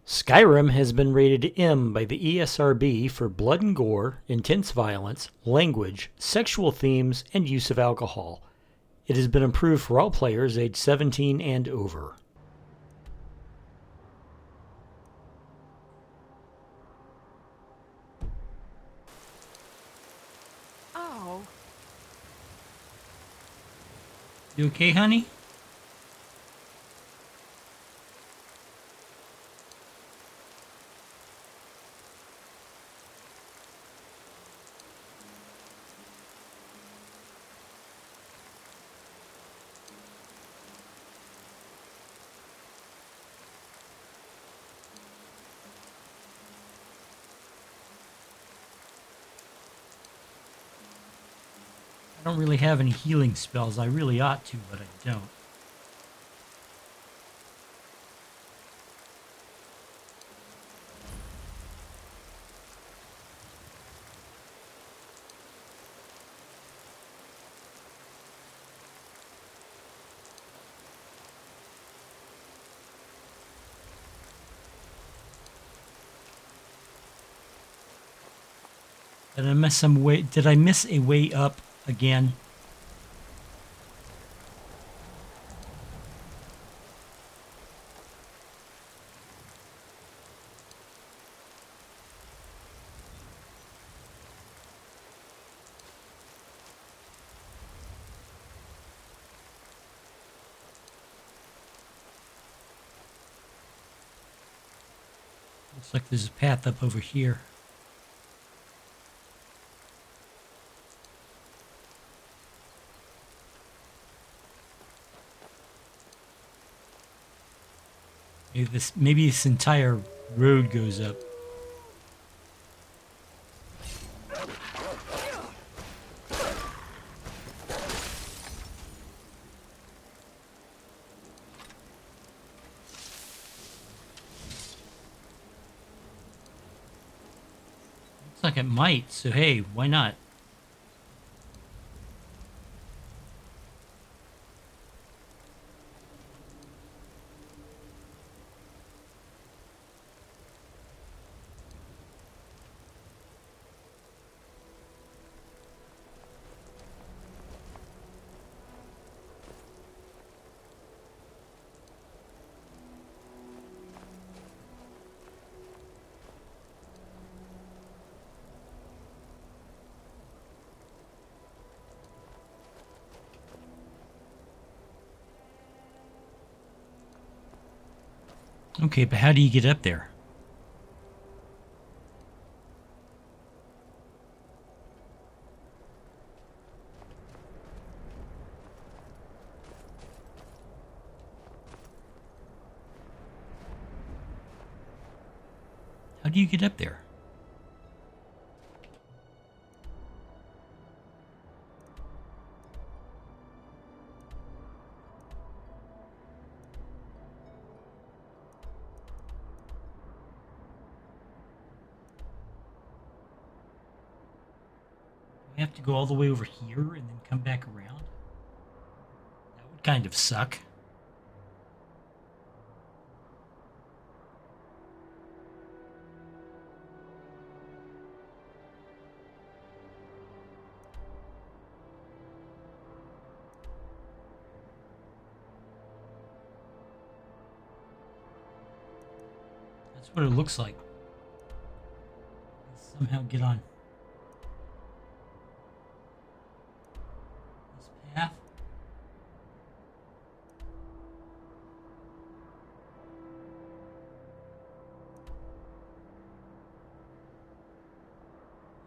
Skyrim has been rated M by the ESRB for blood and gore, intense violence, language, sexual themes, and use of alcohol. It has been approved for all players aged 17 and over. Oh. You okay, honey? I don't really have any healing spells. I really ought to, but I don't. Did I miss some way? Did I miss a way up again? Looks like there's a path up over here. Maybe this entire road goes up. Looks like it might, so hey, why not? Okay, but how do you get up there? How do you get up there? Do I have to go all the way over here and then come back around? That would kind of suck. That's what it looks like. Let's somehow get on this path.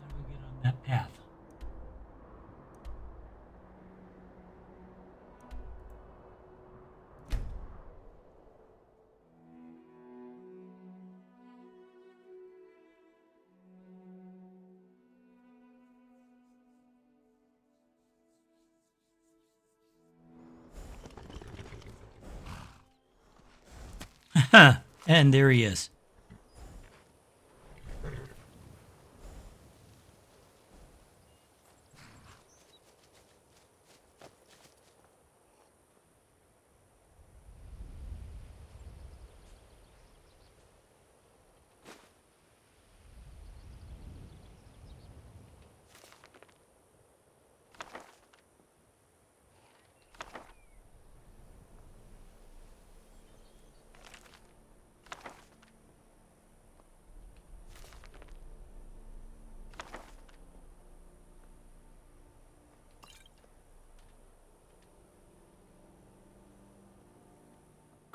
How do we get on that path? And there he is.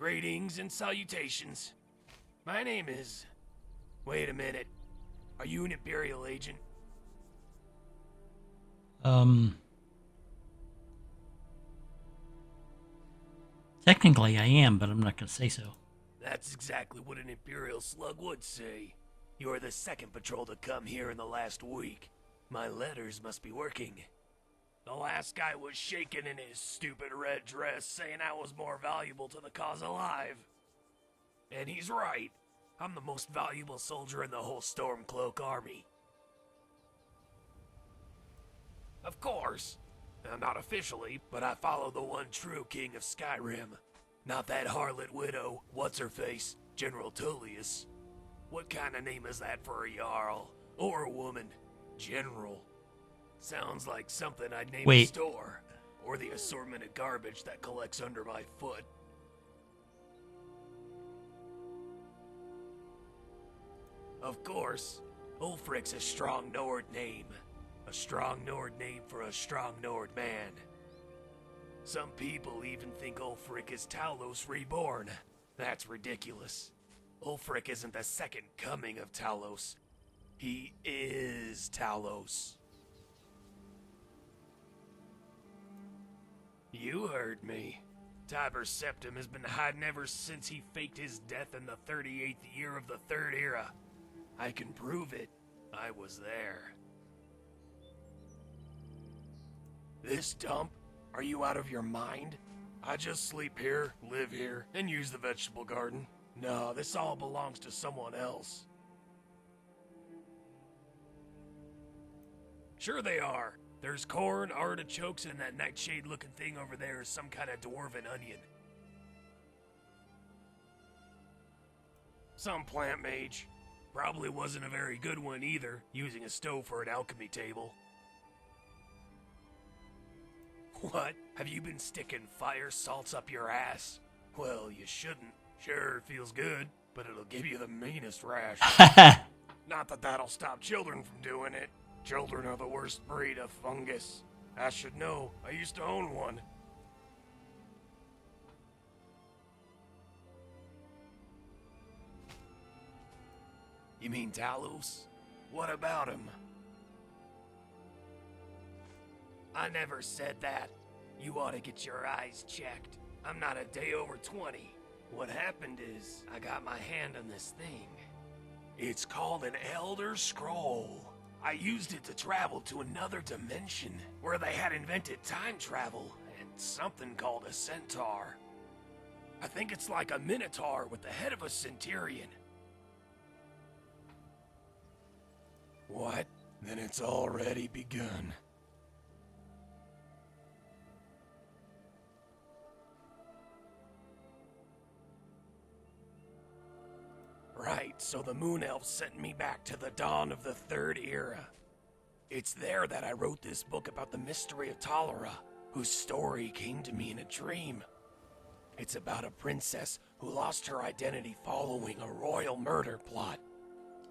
Greetings and salutations. My name is... Wait a minute. Are you an Imperial agent? Technically I am, but I'm not going to say so. That's exactly what an Imperial slug would say. You're the second patrol to come here in the last week. My letters must be working. The last guy was shaking in his stupid red dress, saying I was more valuable to the cause alive. And he's right. I'm the most valuable soldier in the whole Stormcloak army. Of course. Not officially, but I follow the one true king of Skyrim. Not that harlot widow, what's-her-face, General Tullius. What kind of name is that for a jarl? Or a woman? General. Sounds like something I'd name a store. Or the assortment of garbage that collects under my foot. Of course, Ulfric's a strong Nord name. A strong Nord name for a strong Nord man. Some people even think Ulfric is Talos reborn. That's ridiculous. Ulfric isn't the second coming of Talos. He is Talos. You heard me. Tiber Septim has been hiding ever since he faked his death in the 38th year of the Third Era. I can prove it. I was there. This dump? Are you out of your mind? I just sleep here, live here, and use the vegetable garden. No, this all belongs to someone else. Sure they are. There's corn, artichokes, and that nightshade-looking thing over there is some kind of dwarven onion. Some plant mage. Probably wasn't a very good one either, using a stove for an alchemy table. What? Have you been sticking fire salts up your ass? Well, you shouldn't. Sure, it feels good, but it'll give you the meanest rash. Not that that'll stop children from doing it. Children are the worst breed of fungus. I should know. I used to own one. You mean Talos? What about him? I never said that. You ought to get your eyes checked. I'm not a day over 20. What happened is, I got my hand on this thing. It's called an Elder Scroll. I used it to travel to another dimension, where they had invented time travel, and something called a centaur. I think it's like a minotaur with the head of a centurion. What? Then it's already begun. Right, so the Moon Elves sent me back to the dawn of the Third Era. It's there that I wrote this book about the mystery of Talara, whose story came to me in a dream. It's about a princess who lost her identity following a royal murder plot.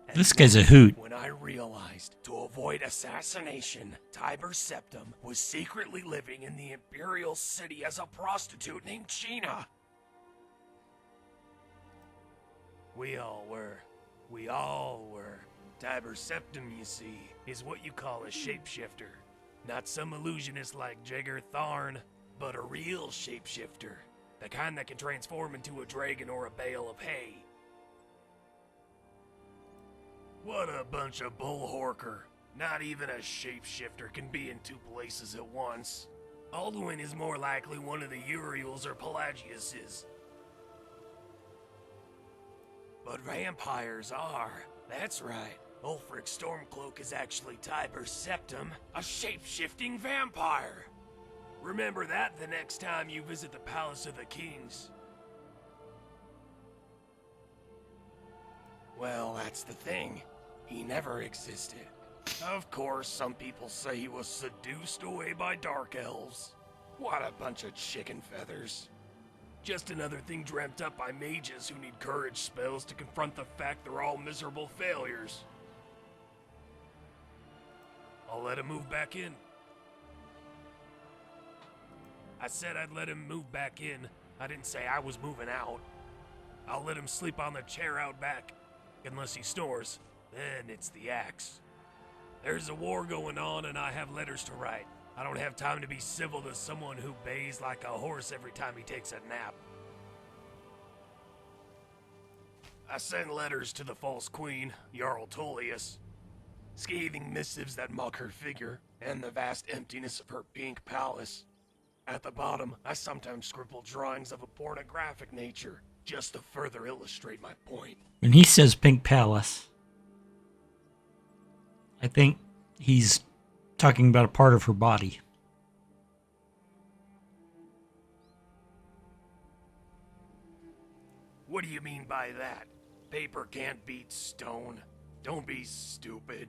And this guy's a hoot. When I realized, to avoid assassination, Tiber Septim was secretly living in the Imperial City as a prostitute named China. We all were. Tiber Septim, you see, is what you call a shapeshifter. Not some illusionist like Jaeger Tharn, but a real shapeshifter. The kind that can transform into a dragon or a bale of hay. What a bunch of bullhorker. Not even a shapeshifter can be in two places at once. Alduin is more likely one of the Uriels or Pelagiuses. But vampires are. That's right. Ulfric Stormcloak is actually Tiber Septim, a shape-shifting vampire. Remember that the next time you visit the Palace of the Kings. Well, that's the thing. He never existed. Of course, some people say he was seduced away by dark elves. What a bunch of chicken feathers. Just another thing dreamt up by mages who need courage spells to confront the fact they're all miserable failures. I'll let him move back in. I said I'd let him move back in. I didn't say I was moving out. I'll let him sleep on the chair out back, unless he snores. Then it's the axe. There's a war going on and I have letters to write. I don't have time to be civil to someone who bays like a horse every time he takes a nap. I send letters to the false queen, Jarl Tullius. Scathing missives that mock her figure and the vast emptiness of her pink palace. At the bottom, I sometimes scribble drawings of a pornographic nature, just to further illustrate my point. When he says pink palace, I think he's talking about a part of her body. What do you mean by that? Paper can't beat stone. Don't be stupid.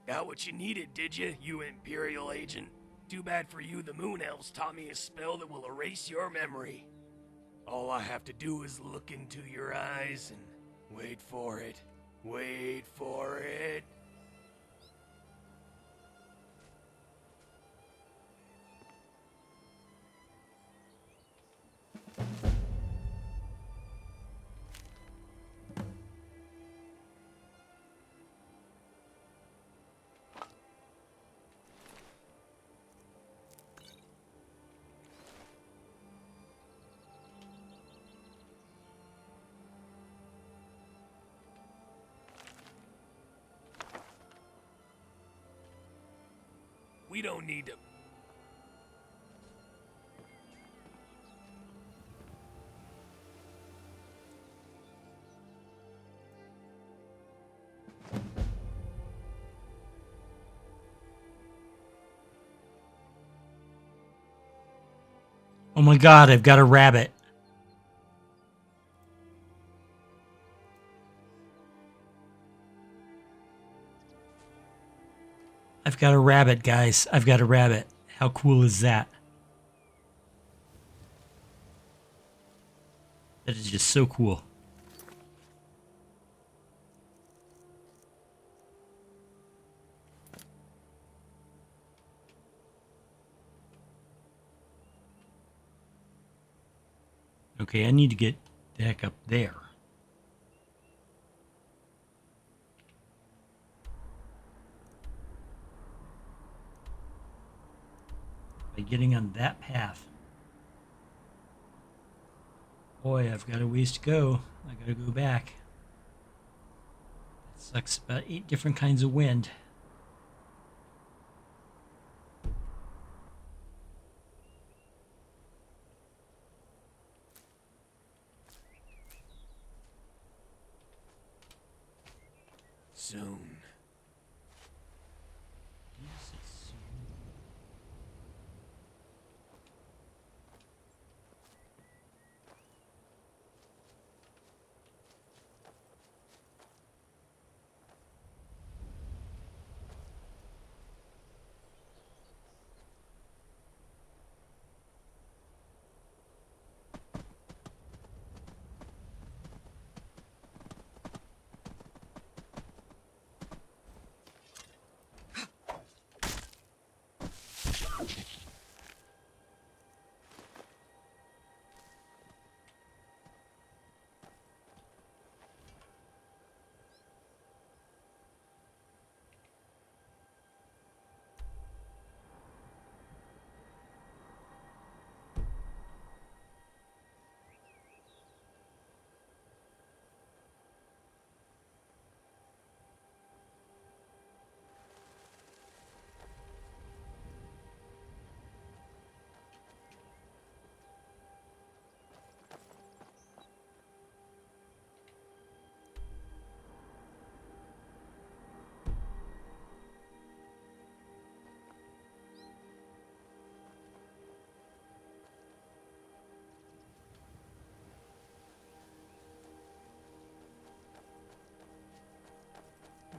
Got what you needed, did you, you Imperial agent? Too bad for you, the Moon Elves taught me a spell that will erase your memory. All I have to do is look into your eyes and wait for it. Wait for it. We don't need to... Oh my god, I've got a rabbit. I've got a rabbit, guys. I've got a rabbit. How cool is that? That is just so cool. Okay, I need to get the heck up there. By getting on that path. Boy, I've got a ways to go. I gotta go back. That sucks. About 8 different kinds of wind. Soon.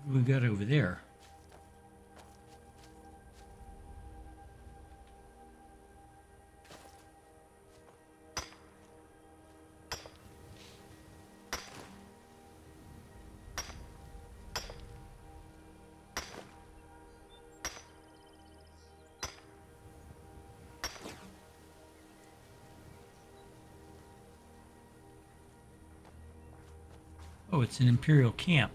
What do we got over there? Oh, it's an Imperial camp.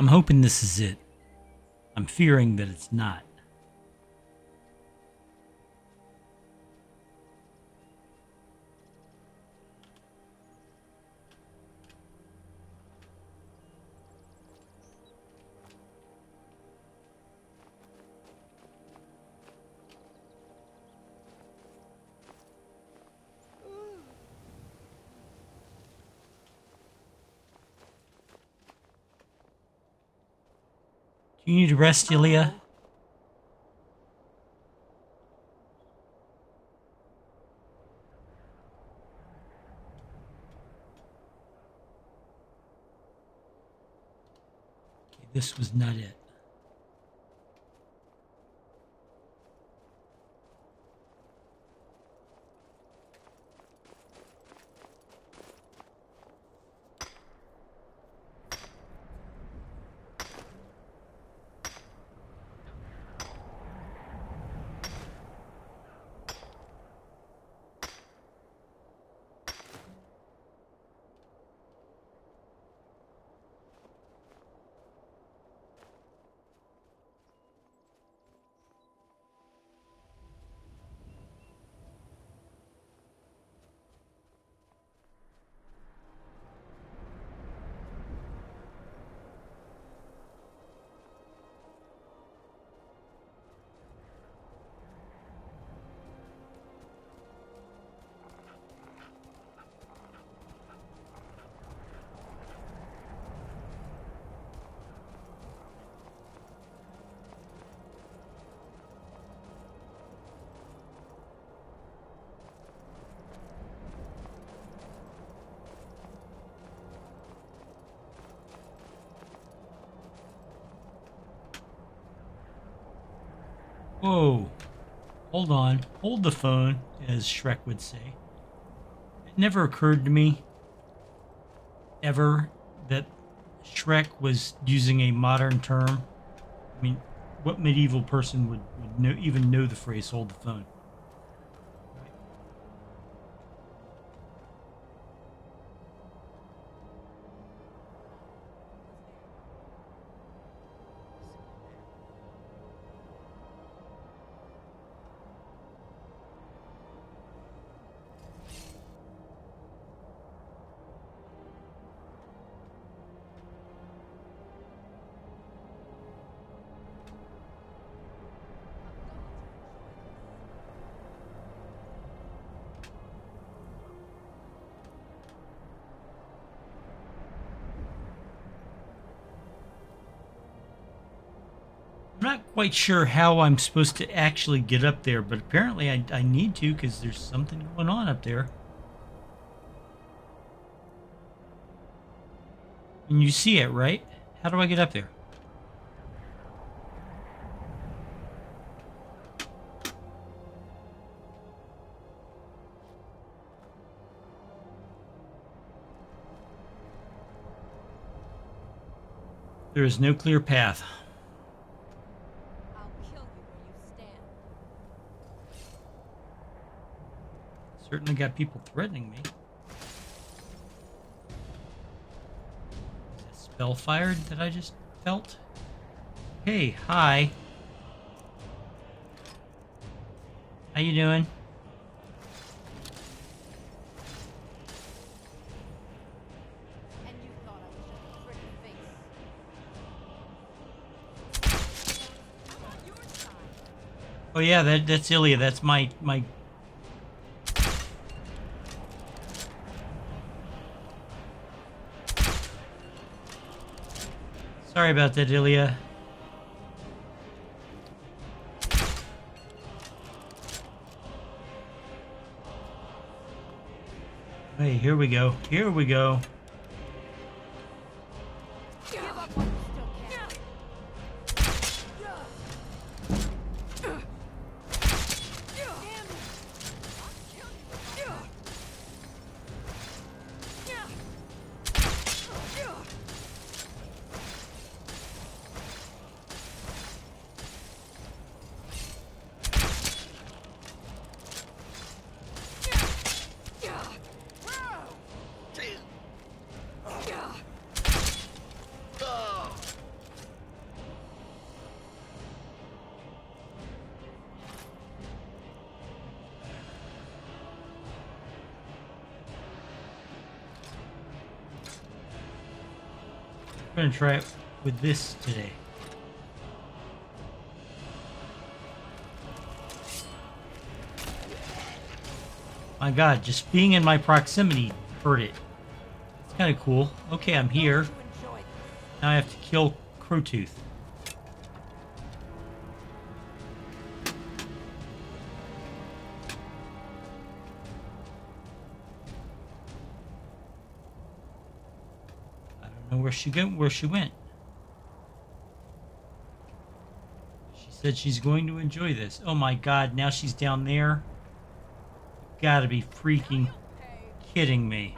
I'm hoping this is it. I'm fearing that it's not. Do you need a rest, Ilya? Okay, this was not it. Whoa. Hold on. Hold the phone, as Shrek would say. It never occurred to me, ever, that Shrek was using a modern term. I mean, what medieval person would even know the phrase hold the phone? I'm not quite sure how I'm supposed to actually get up there, but apparently I need to because there's something going on up there. And you see it, right? How do I get up there? There is no clear path. I'll kill you where you stand. Certainly got people threatening me. Is that spell fired that I just felt? Hey, hi. How you doing? And you thought I was just a pretty face. I'm on your side. Oh yeah, that's Ilya. That's my. Sorry about that, Ilya. Hey, here we go. Here we go. Give up while you still can. Damn it. I'll kill you. I'm gonna try it with this today. My God, just being in my proximity hurt it. It's kind of cool. Okay, I'm here. Don't you enjoy this? Now I have to kill Crowtooth. I don't know where she went. She said she's going to enjoy this. Oh my God, now she's down there. Gotta be freaking Hey. kidding me.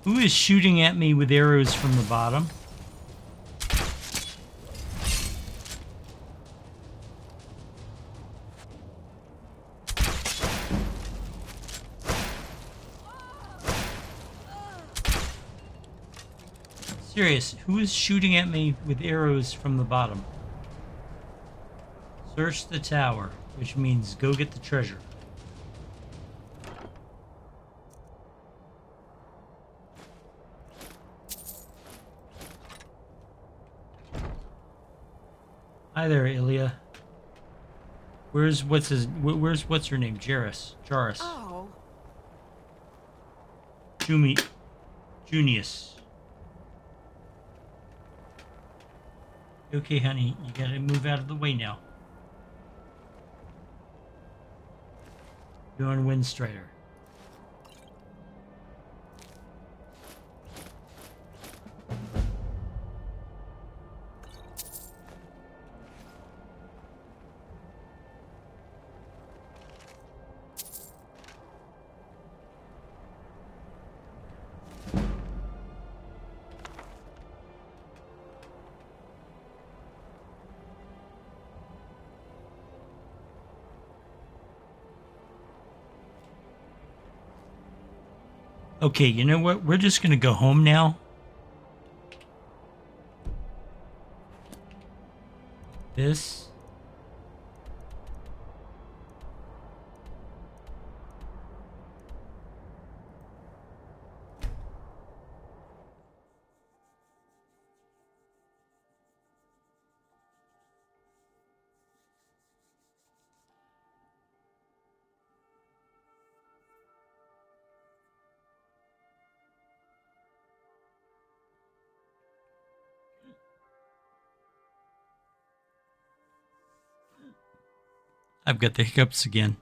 Who is shooting at me with arrows from the bottom? Serious, who is shooting at me with arrows from the bottom? Search the tower, which means go get the treasure. Hi there, Ilya. Where's what's her name? Jairus. Oh. Junius. Okay, honey, you gotta move out of the way now. You're on Windstrider. Okay, you know what? We're just gonna go home now. This. I've got the hiccups again.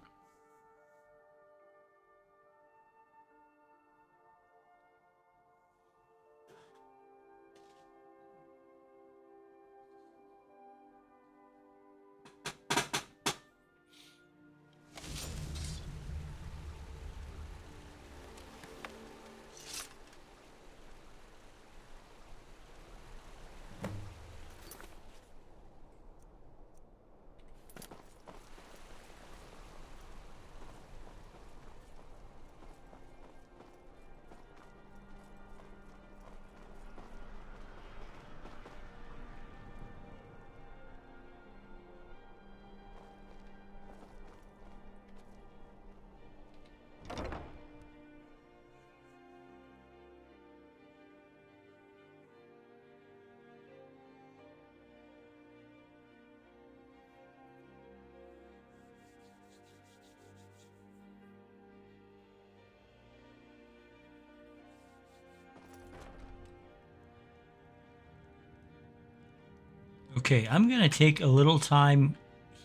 Okay, I'm going to take a little time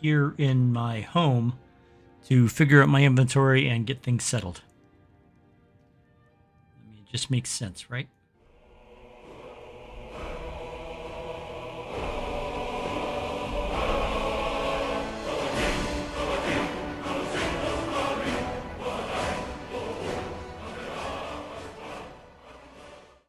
here in my home to figure out my inventory and get things settled. I mean, it just makes sense, right?